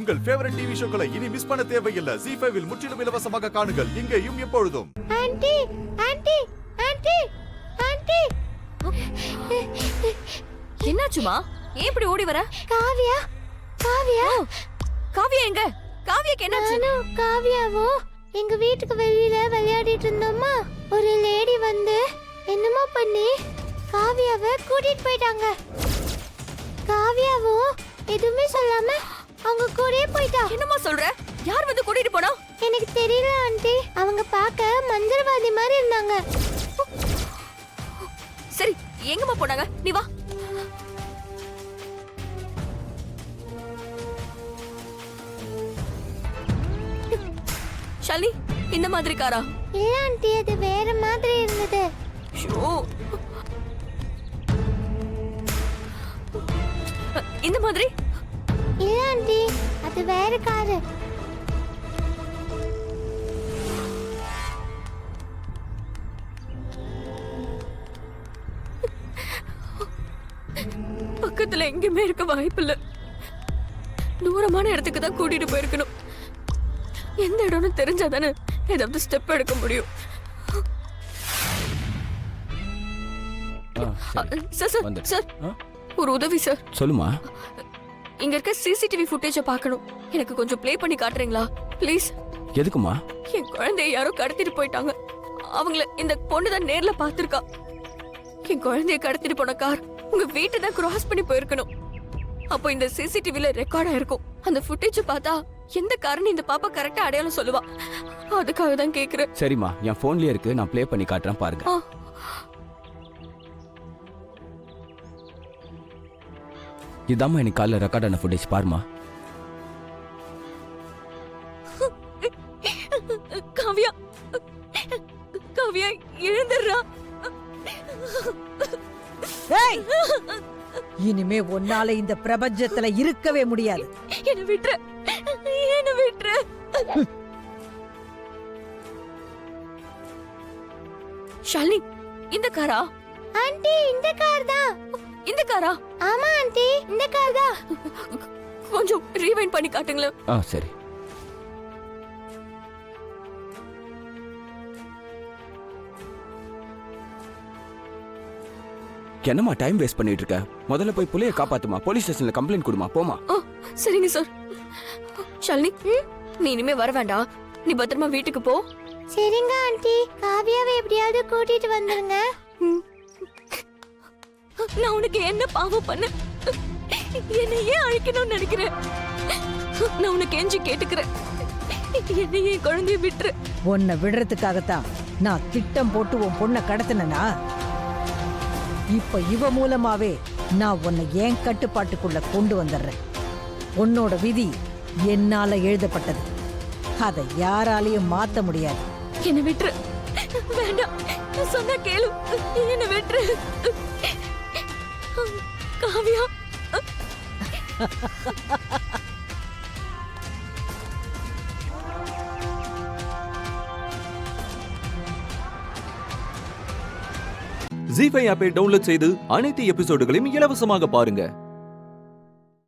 உங்கள் favourite TV ஷோக்களை இனி miss பண்ண தேவையில்லை. ZEE5 இல் முற்றிலும் இலவசமாக காணுங்கள். இங்கேயும் எப்பொழுதும். ஆன்ட்டி ஆன்ட்டி ஆன்ட்டி ஆன்ட்டி என்னாச்சுமா? ஏன் இப்படி ஓடி வர? காவியா காவியா காவியா எங்க? காவியாக்கு என்னாச்சு? நானும் காவியாவும் எங்க வீட்டுக்கு வெளியில விளையாடிட்டு இருந்தோமா, ஒரு லேடி வந்து என்னமோ பண்ணி காவியாவை கூட்டிட்டு போயிட்டாங்க. காவியாவும் எதுவுமே சொல்லாம அவங்க கூடயே போயிட்டா. என்னமா சொல்ற? யார் வந்து கூட்டிட்டு போனா? எனக்கு தெரியல ஆண்டி. அவங்க பார்க்க மந்திரவாதி மாதிரி இருந்தாங்க. சரி, எங்கம்மா போனாங்க? நீ வா. ஷாலினி, இந்த மாதிரி காரா? இல்ல ஆண்டி, அது வேற மாதிரி இருந்தது. ஷோ, இந்த மாதிரி? இல்ல ஆண்டி, அது வேற காரு. பக்கத்துல எங்கேயுமே இருக்க வாய்ப்பில்லை. தூரமான இடத்துக்கு தான் கூட்டிட்டு போயிருக்கணும். எந்த இடம்னு தெரிஞ்சாதானே ஏதாவது ஸ்டெப் எடுக்க முடியும். சார் சார் சார், ஒரு உதவி சார். சொல்லுமா. இங்க இருக்க சிசிடிவி ஃபுட்டேஜ பார்க்கணும். எனக்கு கொஞ்சம் ப்ளே பண்ணி காட்டுறீங்களா ப்ளீஸ்? எதுக்குமா? என் குழந்தைய யாரோ கடத்திட்டு போயிட்டாங்க. அவங்கள இந்த பொண்ணு தான் நேர்ல பாத்துருக்கா. என் குழந்தைய கடத்திட்டு போன கார் உங்க வீட்டை தான் கிராஸ் பண்ணி போயிருக்கணும். அப்போ இந்த சிசிடிவில ரெக்கார்ட் ஆயிருக்கும். அந்த ஃபுட்டேஜ் பார்த்தா எந்த காரணம் இந்த பாப்பா கரெக்டா அடையாளம் சொல்லுவா. அதுக்காக தான் கேக்குறேன். சரிம்மா, என் போன்லயே இருக்கு, நான் ப்ளே பண்ணி காட்டுறேன் பாருங்க. இதாம்மா எனக்கு காலைல ரெக்கார்ட் ஆன ஃபுட்டேஜ் பாருமா. காவியா, காவியா எழுந்துடுறா. இனிமே உன்னால இந்த பிரபஞ்சத்துல இருக்கவே முடியாது. என்ன விட்டுரு, என்ன விட்டுரு. ஷாலினி, இந்த காரா? ஆண்டி, இந்த கார் தான். இந்த காரா? ஆமா ஆண்டி, இந்த கார் தான். கொஞ்சம் ரீவைண்ட் பண்ணி காட்டுங்களேன். சரி. என்னம்மா டைம் வேஸ்ட் பண்ணிட்டு இருக்க? முதல்ல போய் புள்ளைய காப்பாத்துமா. போலீஸ் ஸ்டேஷன்ல கம்ப்ளைண்ட் கொடுமா. போமா. சரிங்க சார். ஷாலினி, நீ இனிமே வர வேண்டாம். நீ பத்திரமா வீட்டுக்கு போ. சரிங்க ஆண்டி, காவியாவை எப்படியாவது கூட்டிட்டு வந்துருங்க. நான் உனக்கு என்ன பாவம் பண்ண? என்னை ஏன் அழிக்கணும்னு நினைக்கிறேன்? நான் உனக்கு எஞ்சி கேட்டுக்கிறேன். என்னையே குழந்தைய விட்டுரு. உன்னை விடுறதுக்காகத்தான் நான் திட்டம் போட்டு உன் பொண்ணை கடத்தினா. இப்ப இவ மூலமாவே நான் உன்னை ஏன் கட்டுப்பாட்டுக்குள்ள கொண்டு வந்துடுறேன். உன்னோட விதி என்னால எழுதப்பட்டது. அதை யாராலையும் மாத்த முடியாது. என்ன விட்டுரு. வேண்டாம், சொன்னா கேளு. என்ன விட்டுரு. காவியா. ZEE5 ஆப்பை டவுன்லோட் செய்து அனைத்து எபிசோடுகளையும் இலவசமாக பாருங்க.